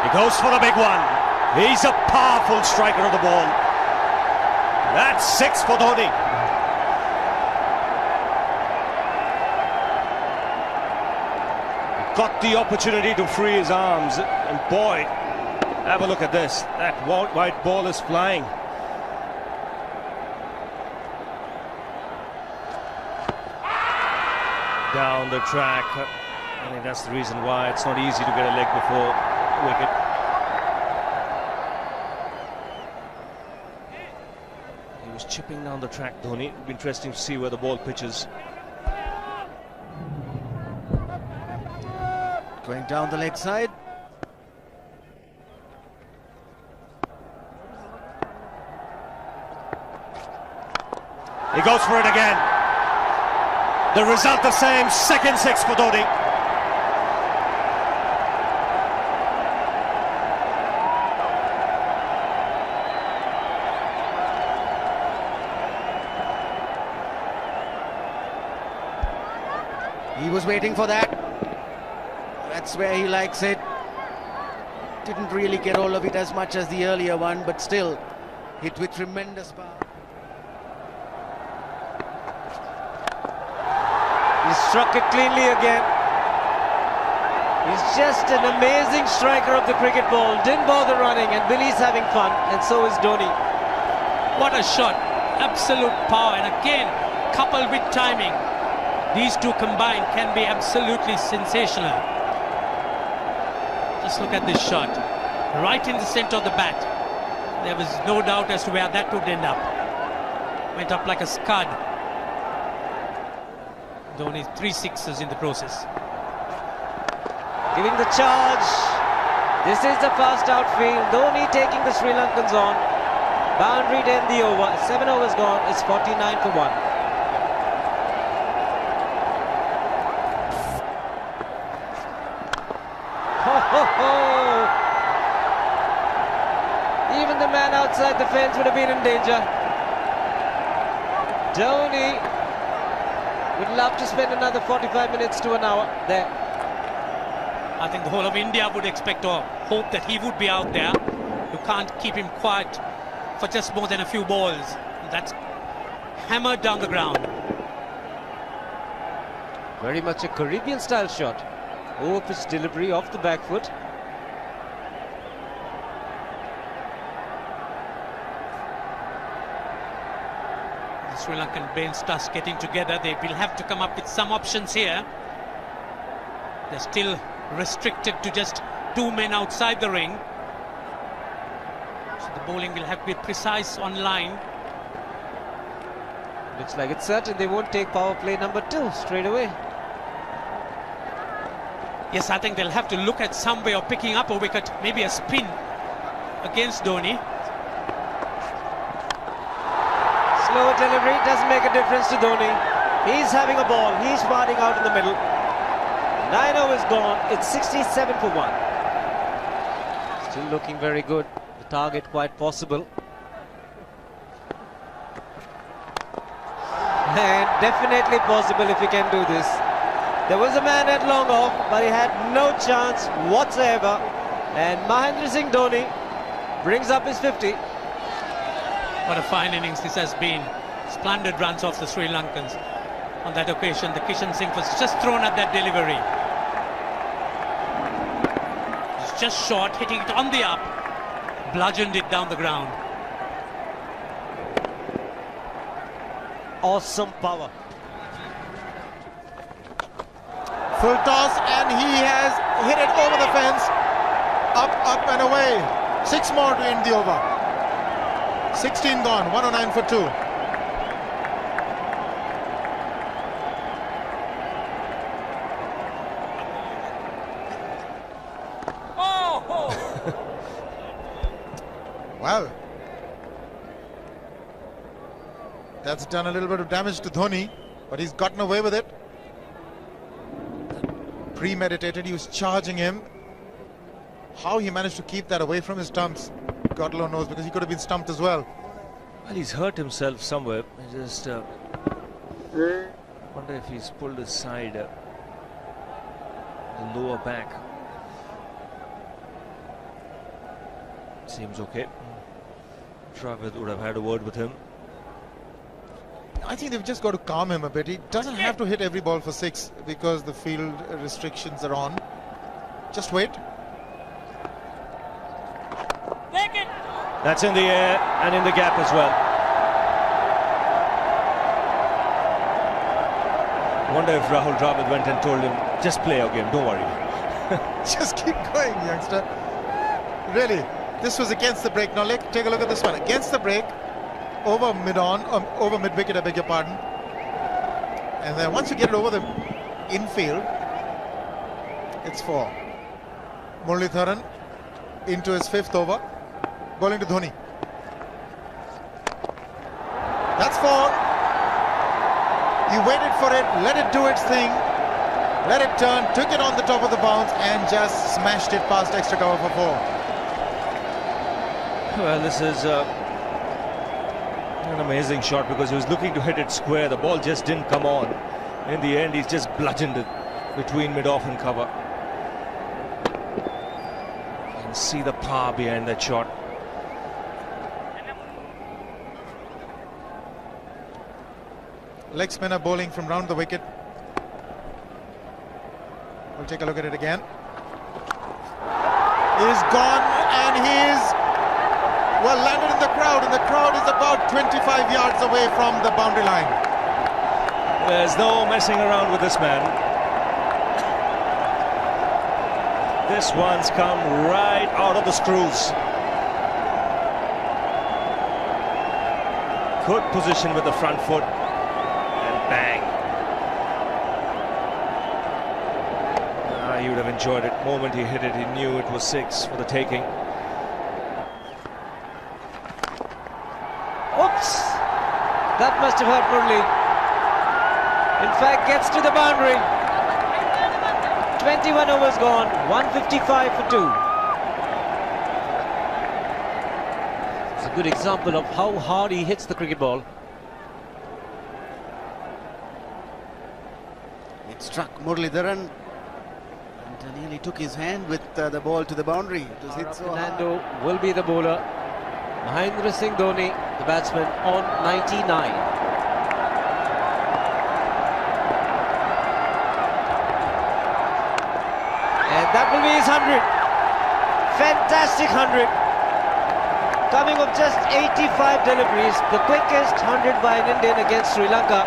He goes for the big one. He's a powerful striker of the ball. That's 6 for Dhoni. He got the opportunity to free his arms, and boy, have a look at this. That white ball is flying. Down the track. I think that's the reason why it's not easy to get a leg before wicket. He was chipping down the track, Dhoni. It'll be interesting to see where the ball pitches. Going down the leg side. He goes for it again. The result the same, second 6 for Dhoni. He was waiting for that. That's where he likes it. Didn't really get hold of it as much as the earlier one, but still hit with tremendous power. He struck it cleanly again. He's just an amazing striker of the cricket ball. Didn't bother running, and Billy's having fun, and so is Dhoni. What a shot. Absolute power, and again, coupled with timing. These two combined can be absolutely sensational. Just look at this shot. Right in the center of the bat. There was no doubt as to where that would end up. Went up like a scud. Dhoni 3 sixes in the process. Giving the charge. This is the fast outfield. Dhoni taking the Sri Lankans on. Boundary to end the over. 7 overs gone. It's 49 for 1. Even the man outside the fence would have been in danger. Dhoni would love to spend another 45 minutes to an hour there. I think the whole of India would expect or hope that he would be out there. You can't keep him quiet for just more than a few balls. That's hammered down the ground. Very much a Caribbean style shot. Over pitch delivery off the back foot. The Sri Lankan bench starts getting together. They will have to come up with some options here. They're still restricted to just 2 men outside the ring. So the bowling will have to be precise on line. Looks like it's certain they won't take power play number 2 straight away. Yes, I think they'll have to look at some way of picking up a wicket, maybe a spin against Dhoni. Slower delivery doesn't make a difference to Dhoni. He's having a ball. He's batting out in the middle. 9 overs gone. It's 67 for 1. Still looking very good. The target quite possible. And definitely possible if he can do this. There was a man at long off, but he had no chance whatsoever. And Mahendra Singh Dhoni brings up his 50. What a fine innings this has been. Splendid runs off the Sri Lankans. On that occasion, the Kishan Singh was just thrown at that delivery. It's just short, hitting it on the up. Bludgeoned it down the ground. Awesome power. Full toss, and he has hit it over the fence. Up and away. 6 more to end the over. 16 gone, 109 for 2. Well, that's done a little bit of damage to Dhoni, but he's gotten away with it. Premeditated, he was charging him. How he managed to keep that away from his stumps, God alone knows, because he could have been stumped as well. Well, he's hurt himself somewhere. I just wonder if he's pulled his side, the lower back. Seems okay. Travis would have had a word with him. I think they've just got to calm him a bit. He doesn't have to hit every ball for 6 because the field restrictions are on. Just wait. That's in the air and in the gap as well. I wonder if Rahul Dravid went and told him, just play our game, don't worry. Just keep going, youngster. Really, this was against the break. Now take a look at this one. Against the break, over mid-wicket, I beg your pardon. And then once you get it over the infield, it's 4. Muralitharan into his 5th over, bowling to Dhoni. That's 4. He waited for it, let it do its thing, let it turn, took it on the top of the bounce and just smashed it past extra cover for 4. Well, this is an amazing shot because he was looking to hit it square. The ball just didn't come on. In the end, he's just bludgeoned it between mid-off and cover. You can see the power behind that shot. Leg spinner bowling from round the wicket. We'll take a look at it again. He's gone and he's landed in the crowd, and the crowd is about 25 yards away from the boundary line. There's no messing around with this man. This one's come right out of the screws. Good position with the front foot. Bang. He would have enjoyed it. The moment he hit it, he knew it was 6 for the taking. Oops! That must have hurt Murli. In fact, gets to the boundary. 21 overs gone, 155 for 2. It's a good example of how hard he hits the cricket ball. It struck Muralitharan and nearly took his hand with the ball to the boundary. It was hit so hard. Fernando will be the bowler. Mahendra Singh Dhoni, the batsman, on 99. And that will be his 100. Fantastic 100. Coming of just 85 deliveries, the quickest 100 by an Indian against Sri Lanka.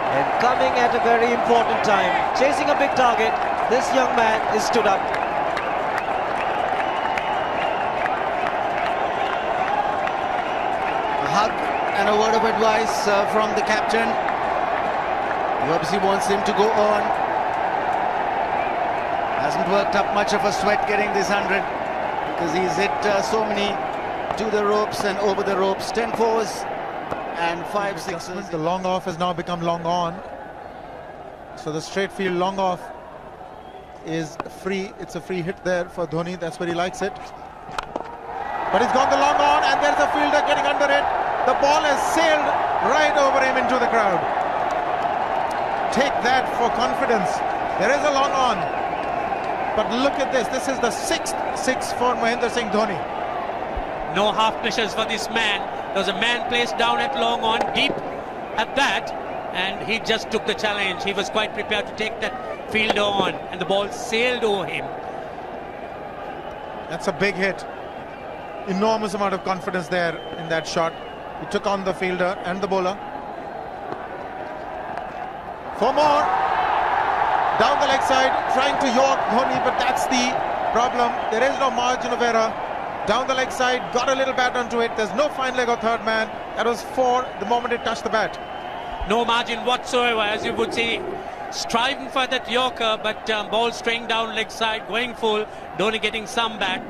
And coming at a very important time, chasing a big target, this young man is stood up. A hug and a word of advice from the captain. He obviously wants him to go on. Hasn't worked up much of a sweat getting this 100 because he's hit so many to the ropes and over the ropes. 10 fours and 5 sixes. The long off has now become long on. So the straight field long off is free. It's a free hit there for Dhoni. That's where he likes it. But he's gone the long on and there's a fielder getting under it. The ball has sailed right over him into the crowd. Take that for confidence. There is a long on. But look at this. This is the 6th 6 for Mahendra Singh Dhoni. No half measures for this man. There was a man placed down at long on, deep at that, and he just took the challenge. He was quite prepared to take that fielder on, and the ball sailed over him. That's a big hit. Enormous amount of confidence there in that shot. He took on the fielder and the bowler. 4 more. Down the leg side, trying to york Dhoni, but that's the problem. There is no margin of error. Down the leg side, got a little bat onto it. There's no fine leg or third man. That was 4 the moment it touched the bat. No margin whatsoever, as you would see. Striving for that yorker, but ball straying down leg side, going full. Dhoni getting some bat.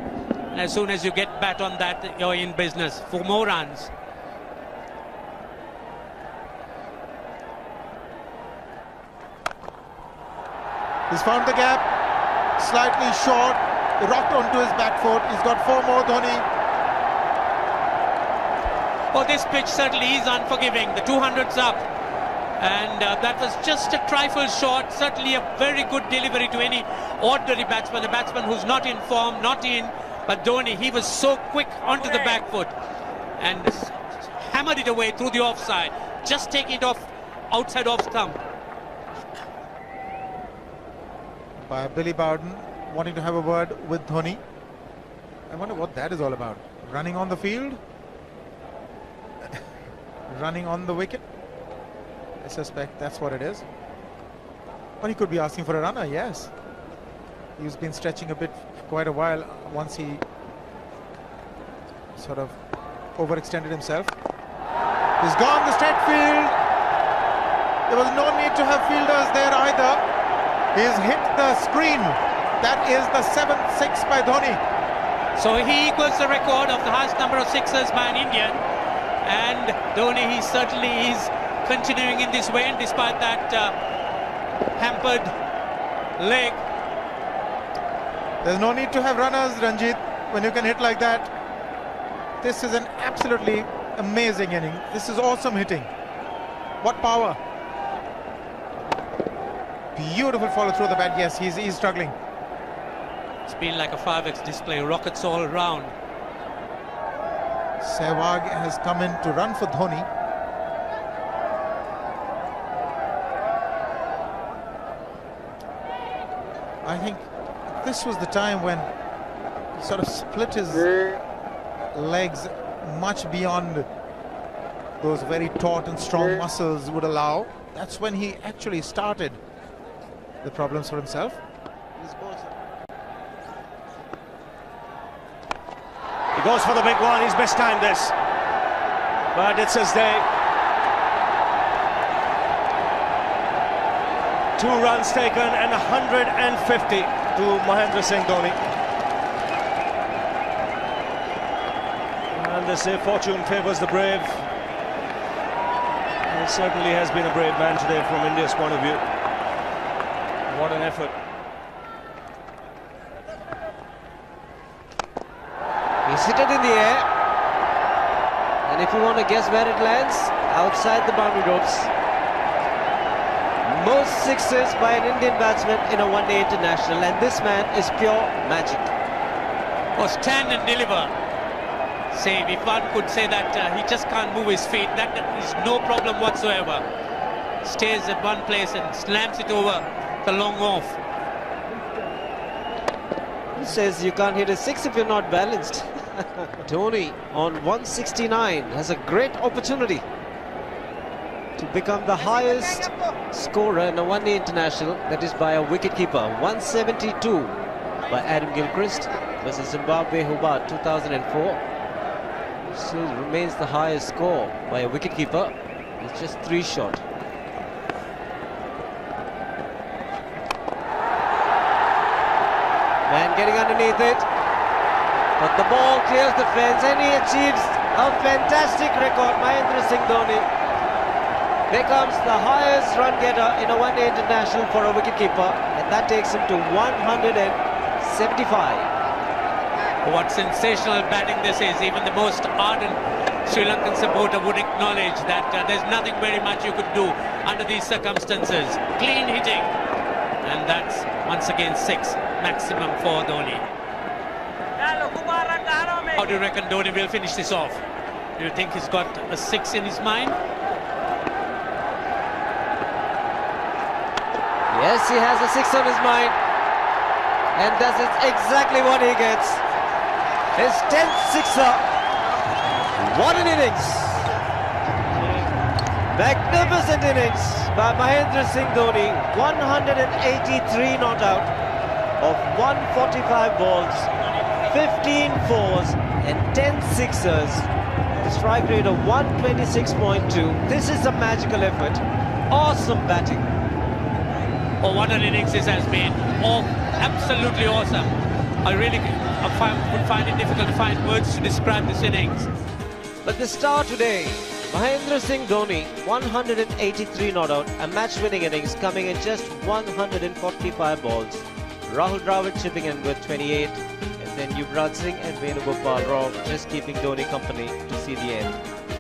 And as soon as you get bat on that, you're in business. 4 more runs. He's found the gap, slightly short, rocked onto his back foot. He's got 4 more, Dhoni. Oh, this pitch certainly is unforgiving. The 200's up. And that was just a trifle short. Certainly a very good delivery to any ordinary batsman. A batsman who's not in form, not in But Dhoni, he was so quick onto the back foot and hammered it away through the offside, just taking it off outside off stump. By Billy Bowden wanting to have a word with Dhoni. I wonder what that is all about. Running on the field? Running on the wicket? I suspect that's what it is. But he could be asking for a runner, yes. He's been stretching a bit for quite a while once he sort of overextended himself. He's gone the straight field. There was no need to have fielders there either. He's hit the screen. That is the 7th 6 by Dhoni. So he equals the record of the highest number of sixes by an Indian. And Dhoni, he certainly is continuing in this way, and despite that hampered leg. There's no need to have runners, Ranjit, when you can hit like that. This is an absolutely amazing inning. This is awesome hitting. What power. Beautiful follow through the bat. Yes, he's struggling. It's been like a 5x display, rockets all around. Sehwag has come in to run for Dhoni. I think this was the time when he sort of split his legs much beyond those very taut and strong muscles would allow. That's when he actually started the problems for himself. He goes for the big one. He's mistimed this, but it's his day. 2 runs taken and 150 to Mahendra Singh Dhoni. And they say fortune favours the brave. And it certainly has been a brave man today from India's point of view. What an effort. He's hit it in the air. And if you want to guess where it lands, outside the boundary ropes. Most sixes by an Indian batsman in a one-day international, and this man is pure magic. Or stand and deliver. Say, if one could say that he just can't move his feet, that is no problem whatsoever. Stays at one place and slams it over the long off. He says you can't hit a 6 if you're not balanced. Dhoni on 169 has a great opportunity to become the highest scorer in a one-day international, that is by a wicketkeeper. 172 by Adam Gilchrist versus Zimbabwe Hobart 2004. Still remains the highest score by a wicketkeeper. It's just 3 short. Man getting underneath it, but the ball clears the fence and he achieves a fantastic record. Mahendra Singh Dhoni becomes the highest run getter in a one-day international for a wicketkeeper, and that takes him to 175. What sensational batting this is. Even the most ardent Sri Lankan supporter would acknowledge that there's nothing very much you could do under these circumstances. Clean hitting, and that's once again 6 maximum for Dhoni. How do you reckon Dhoni will finish this off? Do you think he's got a 6 in his mind? Yes, he has a 6 on his mind, and that is exactly what he gets. His 10th sixer. What an innings! Magnificent innings by Mahendra Singh Dhoni. 183 not out of 145 balls, 15 fours and 10 sixers. A strike rate of 126.2. This is a magical effort. Awesome batting. Oh, what an innings this has been. Oh, absolutely awesome. I really would find it difficult to find words to describe this innings. But the star today, Mahendra Singh Dhoni, 183 not out, a match-winning innings coming in just 145 balls. Rahul Dravid chipping in with 28, and then Yuvraj Singh and Venugopal Rao just keeping Dhoni company to see the end.